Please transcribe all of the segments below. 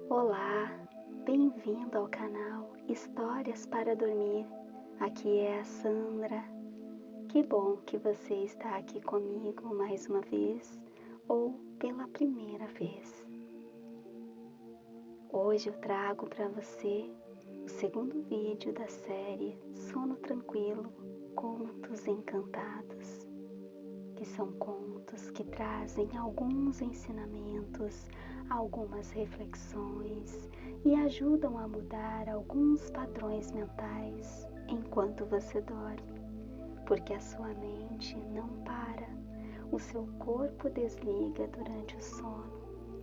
Olá, bem-vindo ao canal Histórias para Dormir. Aqui é a Sandra. Que bom que você está aqui comigo mais uma vez ou pela primeira vez. Hoje eu trago para você o segundo vídeo da série Sono Tranquilo, Contos Encantados, que são contos que trazem alguns ensinamentos, algumas reflexões e ajudam a mudar alguns padrões mentais enquanto você dorme, porque a sua mente não para, o seu corpo desliga durante o sono,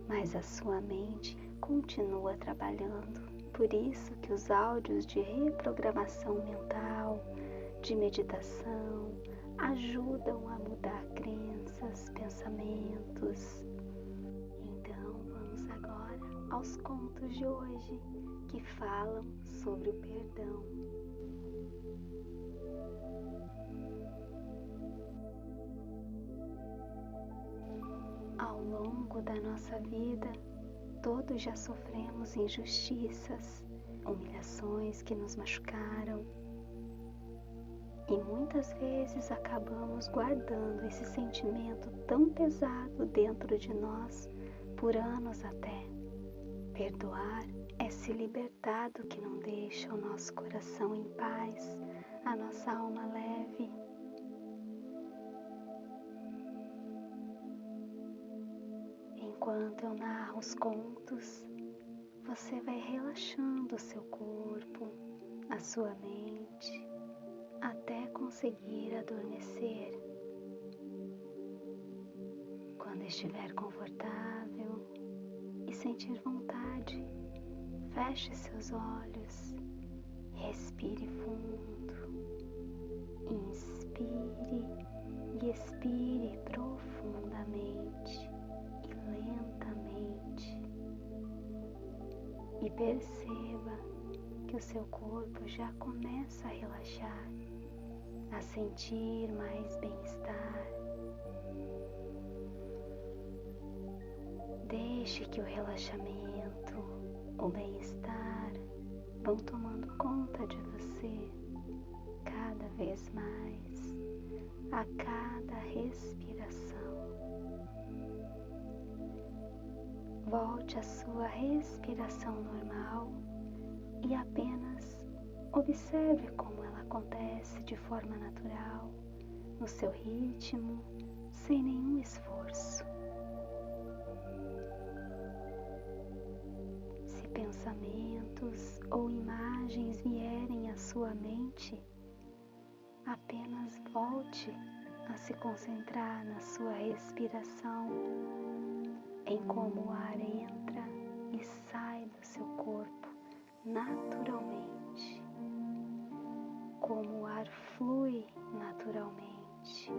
mas a sua mente continua trabalhando. Por isso que os áudios de reprogramação mental, de meditação, ajudam a mudar crenças, pensamentos. Então vamos agora aos contos de hoje que falam sobre o perdão. Ao longo da nossa vida, todos já sofremos injustiças, humilhações que nos machucaram. E muitas vezes acabamos guardando esse sentimento tão pesado dentro de nós por anos até. Perdoar é se libertar do que não deixa o nosso coração em paz, a nossa alma leve. Enquanto eu narro os contos, você vai relaxando o seu corpo, a sua mente, até conseguir adormecer. Quando estiver confortável e sentir vontade, feche seus olhos, respire fundo, inspire e expire profundamente e lentamente. E perceba que o seu corpo já começa a relaxar, a sentir mais bem-estar. Deixe que o relaxamento, o bem-estar vão tomando conta de você cada vez mais, a cada respiração. Volte à sua respiração normal e apenas observe como ela acontece de forma natural, no seu ritmo, sem nenhum esforço. Se pensamentos ou imagens vierem à sua mente, apenas volte a se concentrar na sua respiração, em como o ar entra e sai do seu corpo naturalmente, como o ar flui naturalmente.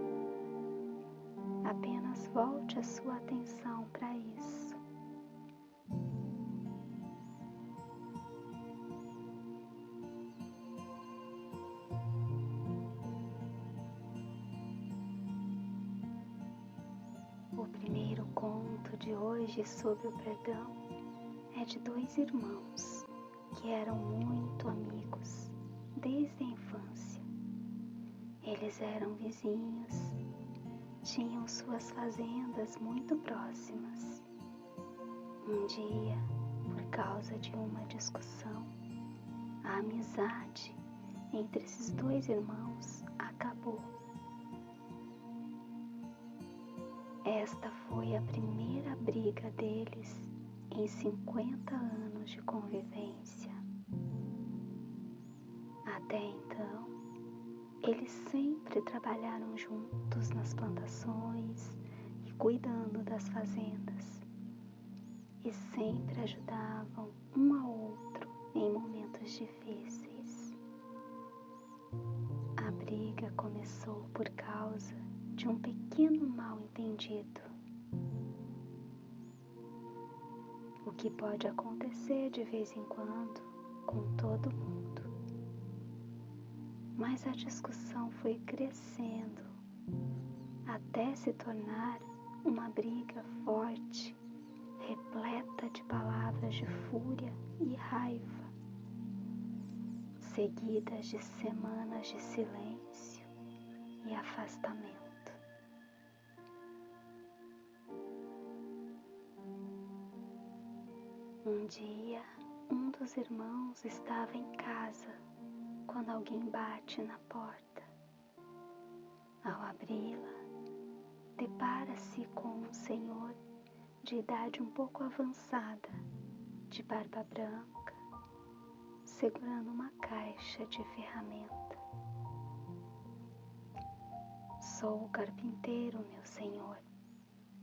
Apenas volte a sua atenção para isso. O primeiro conto de hoje sobre o perdão é de dois irmãos que eram muito amigos desde a infância. Eles eram vizinhos, tinham suas fazendas muito próximas. Um dia, por causa de uma discussão, a amizade entre esses dois irmãos acabou. Esta foi a primeira briga deles em 50 anos de convivência. Até então, eles sempre trabalharam juntos nas plantações e cuidando das fazendas, e sempre ajudavam um ao outro em momentos difíceis. A briga começou por causa de um pequeno mal-entendido, o que pode acontecer de vez em quando com todo mundo. Mas a discussão foi crescendo até se tornar uma briga forte, repleta de palavras de fúria e raiva, seguidas de semanas de silêncio e afastamento. Um dia, um dos irmãos estava em casa quando alguém bate na porta. Ao abri-la, depara-se com um senhor de idade um pouco avançada, de barba branca, segurando uma caixa de ferramenta. "Sou o carpinteiro, meu senhor,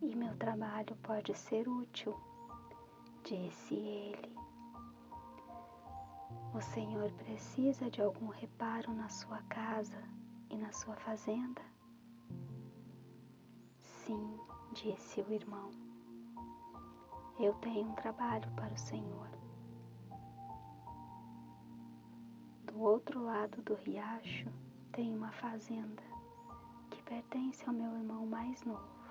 e meu trabalho pode ser útil", disse ele. "O senhor precisa de algum reparo na sua casa e na sua fazenda?" "Sim", disse o irmão. "Eu tenho um trabalho para o senhor." Do outro lado do riacho tem uma fazenda que pertence ao meu irmão mais novo.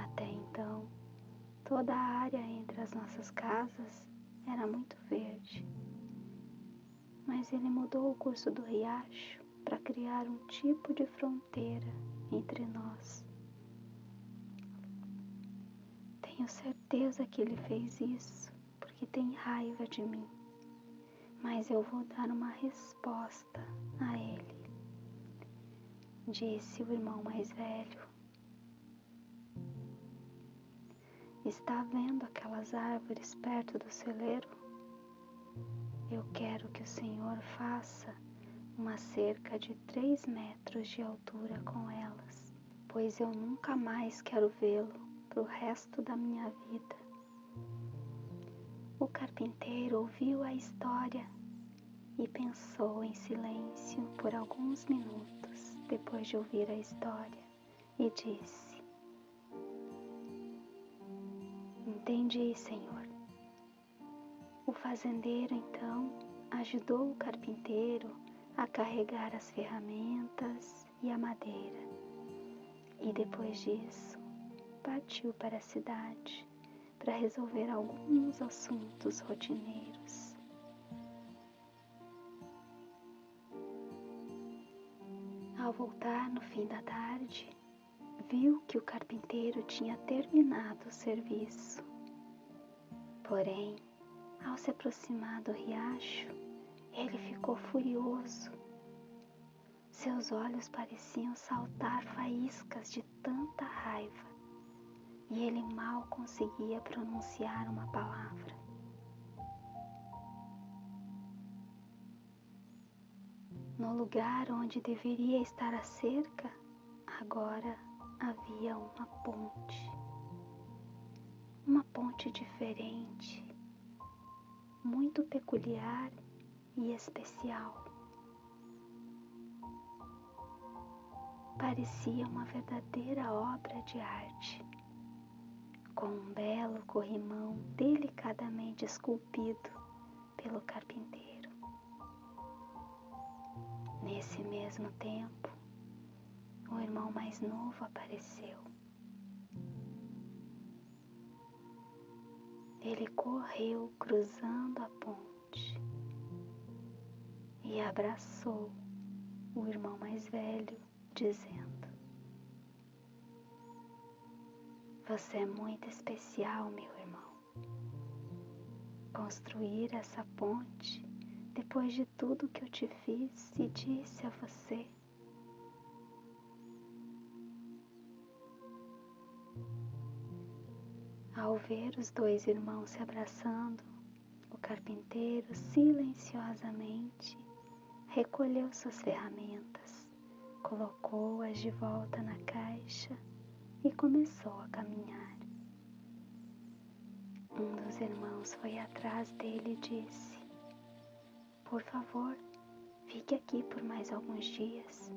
Até então, toda a área entre as nossas casas era muito verde, mas ele mudou o curso do riacho para criar um tipo de fronteira entre nós. Tenho certeza que ele fez isso porque tem raiva de mim, mas eu vou dar uma resposta a ele, disse o irmão mais velho. "Está vendo aquelas árvores perto do celeiro? Eu quero que o senhor faça uma cerca de 3 metros de altura com elas, pois eu nunca mais quero vê-lo pro resto da minha vida." O carpinteiro ouviu a história e pensou em silêncio por alguns minutos depois de ouvir a história e disse: "Entendi, senhor." O fazendeiro então ajudou o carpinteiro a carregar as ferramentas e a madeira, e depois disso partiu para a cidade para resolver alguns assuntos rotineiros. Ao voltar no fim da tarde, viu que o carpinteiro tinha terminado o serviço. Porém, ao se aproximar do riacho, ele ficou furioso. Seus olhos pareciam saltar faíscas de tanta raiva, e ele mal conseguia pronunciar uma palavra. No lugar onde deveria estar a cerca, agora havia uma ponte. Uma ponte diferente, muito peculiar e especial. Parecia uma verdadeira obra de arte, com um belo corrimão delicadamente esculpido pelo carpinteiro. Nesse mesmo tempo, o irmão mais novo apareceu. Ele correu cruzando a ponte e abraçou o irmão mais velho, dizendo: "Você é muito especial, meu irmão. Construir essa ponte depois de tudo que eu te fiz e disse a você." Ao ver os dois irmãos se abraçando, o carpinteiro silenciosamente recolheu suas ferramentas, colocou-as de volta na caixa e começou a caminhar. Um dos irmãos foi atrás dele e disse: "Por favor, fique aqui por mais alguns dias.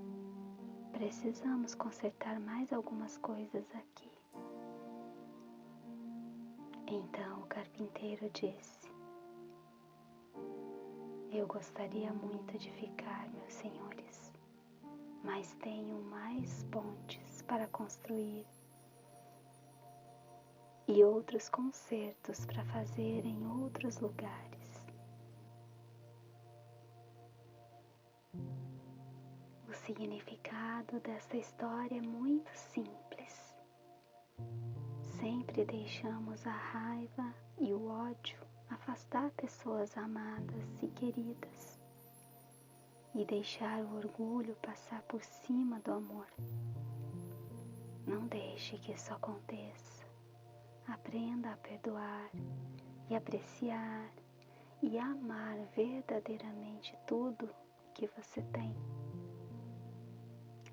Precisamos consertar mais algumas coisas aqui." Então o carpinteiro disse: "Eu gostaria muito de ficar, meus senhores, mas tenho mais pontes para construir e outros concertos para fazer em outros lugares. O significado desta história é muito simples. Sempre deixamos a raiva e o ódio afastar pessoas amadas e queridas e deixar o orgulho passar por cima do amor. Não deixe que isso aconteça. Aprenda a perdoar e apreciar e amar verdadeiramente tudo que você tem.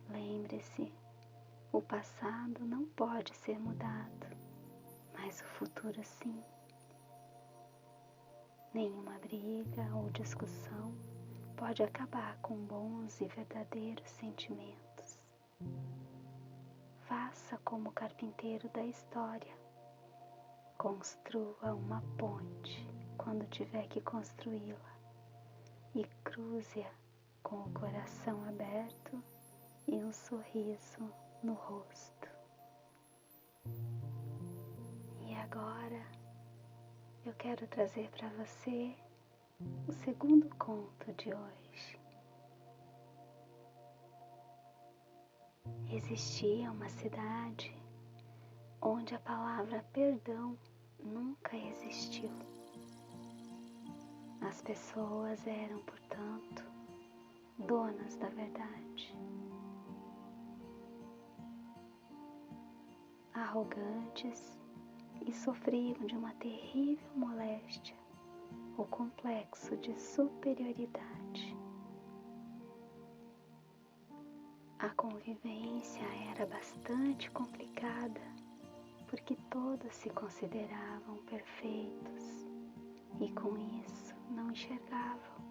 Lembre-se, o passado não pode ser mudado, mas o futuro sim. Nenhuma briga ou discussão pode acabar com bons e verdadeiros sentimentos. Faça como o carpinteiro da história. Construa uma ponte quando tiver que construí-la e cruze-a com o coração aberto e um sorriso no rosto. E agora eu quero trazer para você o segundo conto de hoje. Existia uma cidade onde a palavra perdão nunca existiu. As pessoas eram, portanto, donas da verdade. Arrogantes e sofriam de uma terrível moléstia, o complexo de superioridade. A convivência era bastante complicada, porque todos se consideravam perfeitos e com isso não enxergavam,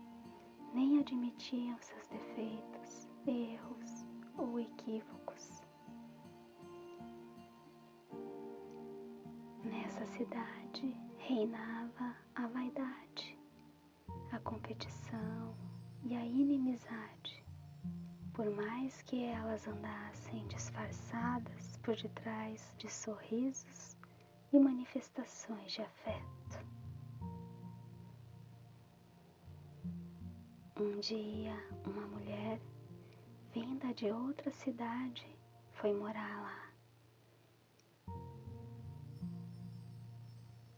nem admitiam seus defeitos, erros ou equívocos. Nessa cidade reinava a vaidade, a competição e a inimizade. Por mais que elas andassem disfarçadas por detrás de sorrisos e manifestações de afeto. Um dia, uma mulher, vinda de outra cidade, foi morar lá.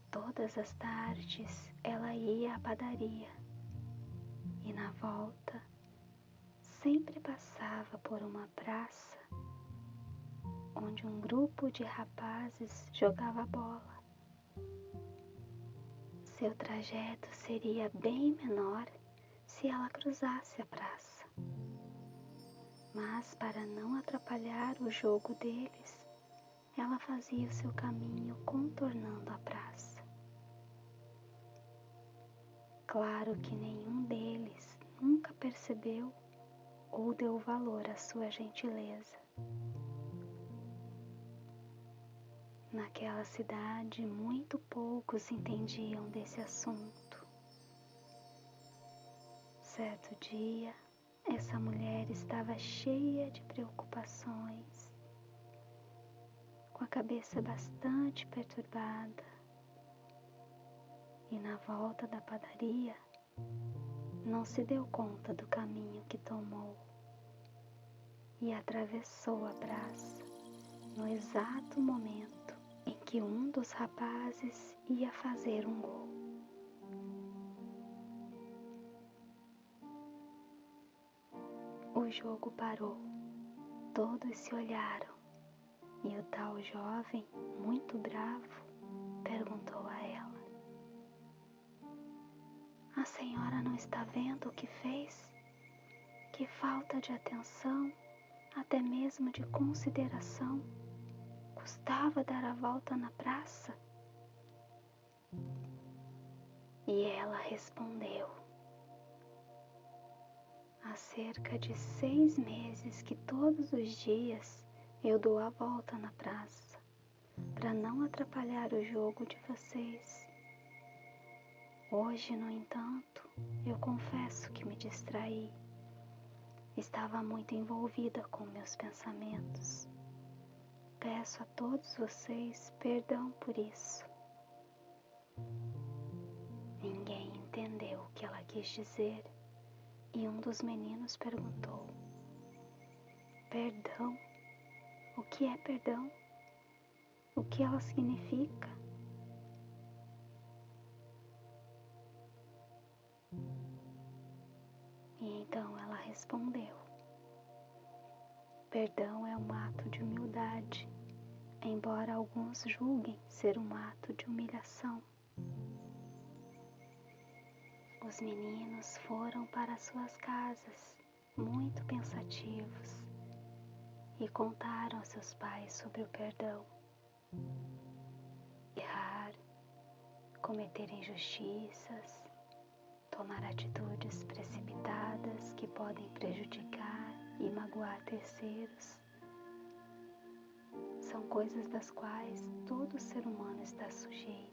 Todas as tardes ela ia à padaria e na volta sempre passava por uma praça onde um grupo de rapazes jogava bola. Seu trajeto seria bem menor se ela cruzasse a praça. Mas para não atrapalhar o jogo deles, ela fazia o seu caminho contornando a praça. Claro que nenhum deles nunca percebeu ou deu valor à sua gentileza. Naquela cidade, muito poucos entendiam desse assunto. Certo dia, essa mulher estava cheia de preocupações, com a cabeça bastante perturbada, e na volta da padaria, não se deu conta do caminho que tomou e atravessou a praça no exato momento em que um dos rapazes ia fazer um gol. O jogo parou, todos se olharam e o tal jovem, muito bravo, perguntou a ela: "A senhora não está vendo o que fez? Que falta de atenção, até mesmo de consideração. Custava dar a volta na praça?" E ela respondeu: "Há cerca de 6 meses que todos os dias eu dou a volta na praça, para não atrapalhar o jogo de vocês. Hoje, no entanto, eu confesso que me distraí. Estava muito envolvida com meus pensamentos. peço a todos vocês perdão por isso. Ninguém entendeu o que ela quis dizer e um dos meninos perguntou: perdão? O que é perdão? O que ela significa? E então ela respondeu: perdão é um ato de humildade, embora alguns julguem ser um ato de humilhação. Os meninos foram para suas casas, muito pensativos, e contaram a seus pais sobre o perdão. Errar, cometer injustiças, tomar atitudes precipitadas que podem prejudicar e magoar terceiros, são coisas das quais todo ser humano está sujeito.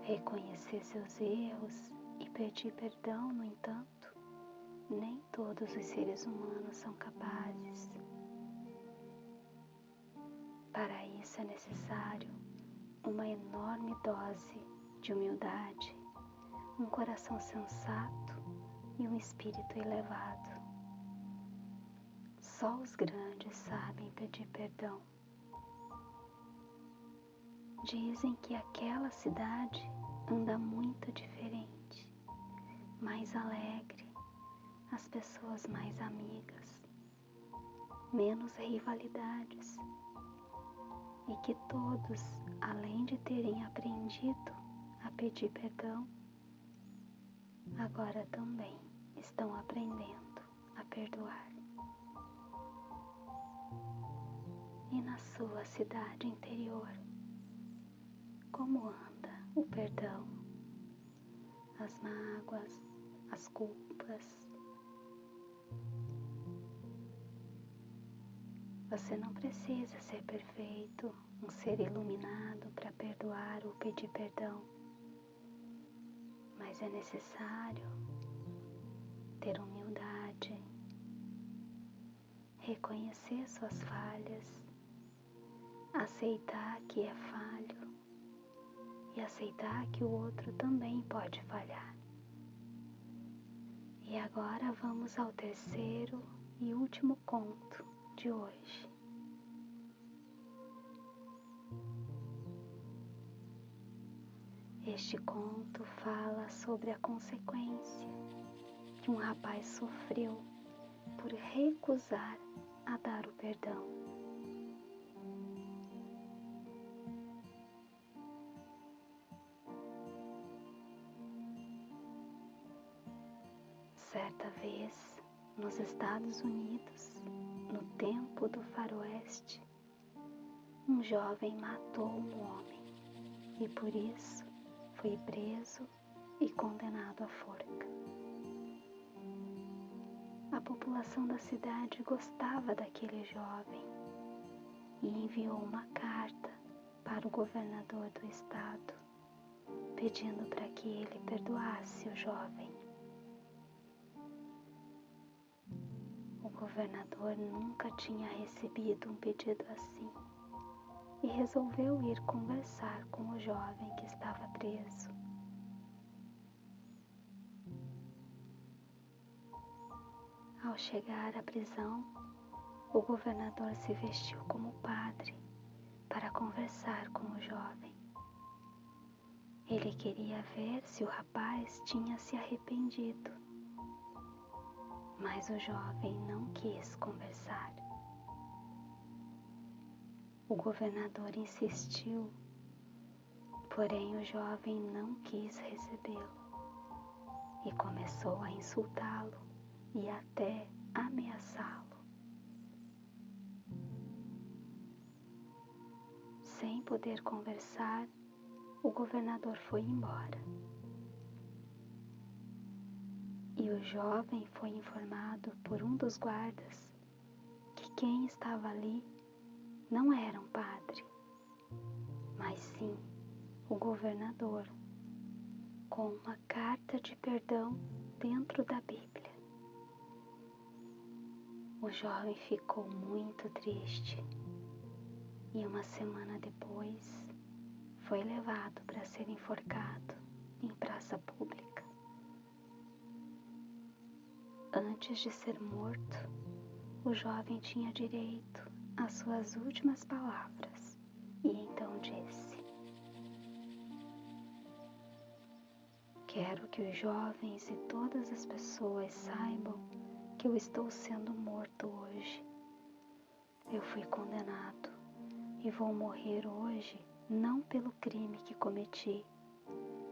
Reconhecer seus erros e pedir perdão, no entanto, nem todos os seres humanos são capazes. Para isso é necessário uma enorme dose de humildade, um coração sensato e um espírito elevado. Só os grandes sabem pedir perdão. Dizem que aquela cidade anda muito diferente, mais alegre, as pessoas mais amigas, menos rivalidades, e que todos, além de terem aprendido a pedir perdão, agora também estão aprendendo a perdoar. E na sua cidade interior, como anda o perdão, as mágoas, as culpas? Você não precisa ser perfeito, um ser iluminado para perdoar ou pedir perdão, mas é necessário ter humildade, reconhecer suas falhas, aceitar que é falho e aceitar que o outro também pode falhar. E agora vamos ao terceiro e último conto de hoje. Este conto fala sobre a consequência que um rapaz sofreu por recusar a dar o perdão. Certa vez, nos Estados Unidos, no tempo do faroeste, um jovem matou um homem e por isso foi preso e condenado à forca. A população da cidade gostava daquele jovem e enviou uma carta para o governador do estado, pedindo para que ele perdoasse o jovem. O governador nunca tinha recebido um pedido assim e resolveu ir conversar com o jovem que estava preso. Ao chegar à prisão, o governador se vestiu como padre para conversar com o jovem. Ele queria ver se o rapaz tinha se arrependido, mas o jovem não quis conversar. O governador insistiu, porém o jovem não quis recebê-lo e começou a insultá-lo e até ameaçá-lo. Sem poder conversar, o governador foi embora. E o jovem foi informado por um dos guardas que quem estava ali não era um padre, mas sim o governador, com uma carta de perdão dentro da Bíblia. O jovem ficou muito triste e uma semana depois foi levado para ser enforcado em praça pública. Antes de ser morto, o jovem tinha direito às suas últimas palavras e então disse: "Quero que os jovens e todas as pessoas saibam que eu estou sendo morto hoje. Eu fui condenado e vou morrer hoje não pelo crime que cometi,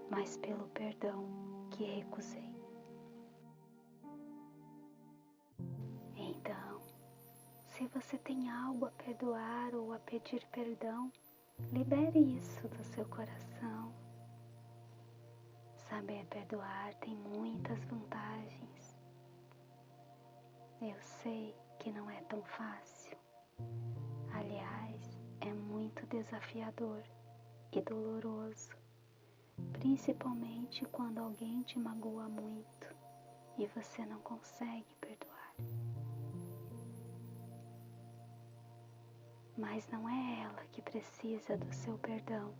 mas pelo perdão que recusei." Então, se você tem algo a perdoar ou a pedir perdão, libere isso do seu coração. Saber perdoar tem muitas vantagens. Eu sei que não é tão fácil. Aliás, é muito desafiador e doloroso, principalmente quando alguém te magoa muito e você não consegue perdoar. Mas não é ela que precisa do seu perdão.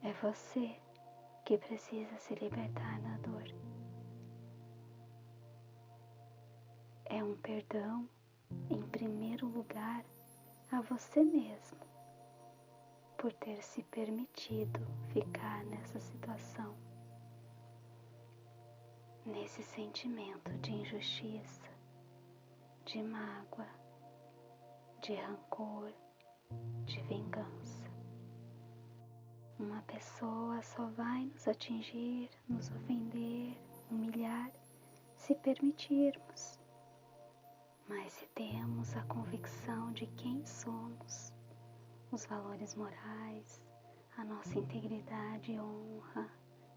É você que precisa se libertar da dor. É um perdão, em primeiro lugar, a você mesmo, por ter se permitido ficar nessa situação, nesse sentimento de injustiça, de mágoa, de rancor, de vingança. Uma pessoa só vai nos atingir, nos ofender, humilhar, se permitirmos. Mas se temos a convicção de quem somos, os valores morais, a nossa integridade e honra,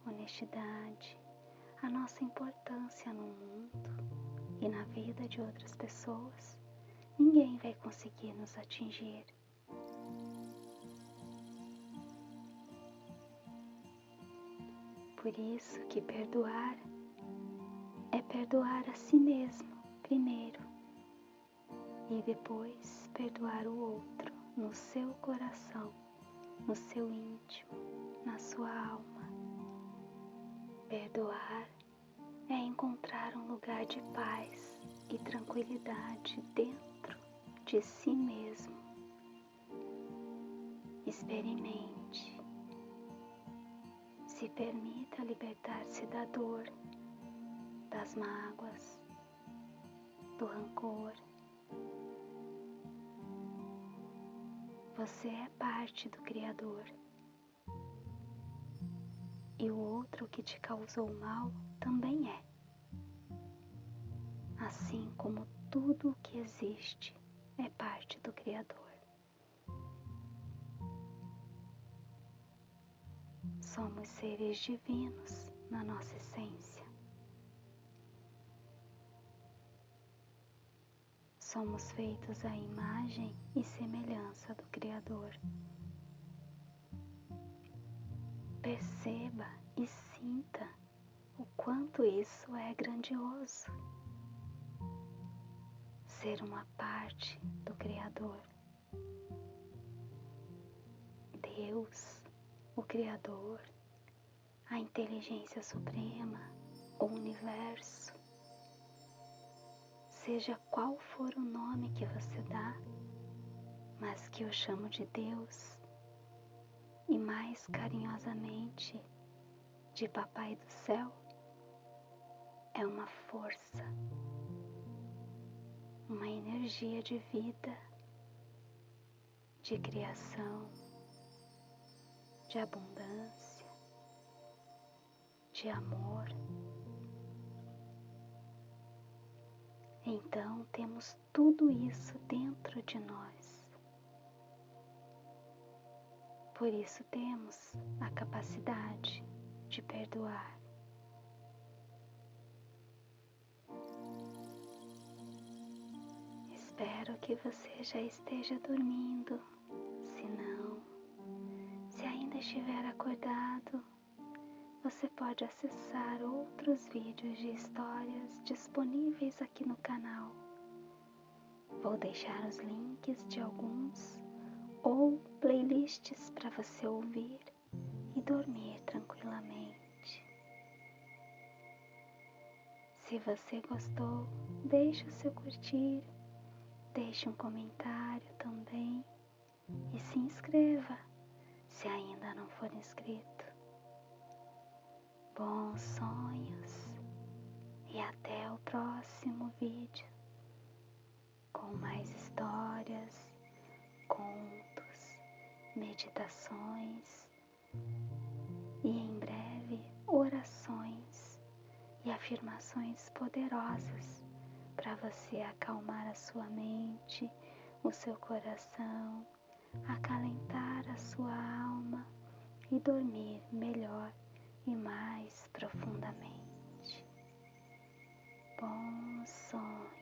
honestidade, a nossa importância no mundo e na vida de outras pessoas, ninguém vai conseguir nos atingir. Por isso que perdoar é perdoar a si mesmo primeiro e depois perdoar o outro no seu coração, no seu íntimo, na sua alma. Perdoar é encontrar um lugar de paz e tranquilidade dentro de si mesmo. Experimente. Se permita libertar-se da dor, das mágoas, do rancor. Você é parte do Criador. E o outro que te causou mal também é. Assim como tudo o que existe é parte do Criador. Somos seres divinos na nossa essência. Somos feitos à imagem e semelhança do Criador. Perceba e sinta o quanto isso é grandioso. Ser uma parte do Criador. Deus, o Criador, a inteligência suprema, o universo. Seja qual for o nome que você dá, mas que eu chamo de Deus, e mais carinhosamente de Papai do Céu, é uma força, uma energia de vida, de criação, de abundância, de amor. Então temos tudo isso dentro de nós. Por isso temos a capacidade de perdoar. Espero que você já esteja dormindo. Se não, se ainda estiver acordado, você pode acessar outros vídeos de histórias disponíveis aqui no canal. Vou deixar os links de alguns ou playlists para você ouvir e dormir tranquilamente. Se você gostou, deixe o seu curtir, deixe um comentário também e se inscreva se ainda não for inscrito. Bons sonhos e até o próximo vídeo com mais histórias, contos, meditações e em breve orações e afirmações poderosas para você acalmar a sua mente, o seu coração, acalentar a sua alma e dormir melhor e mais profundamente. Bons sonhos.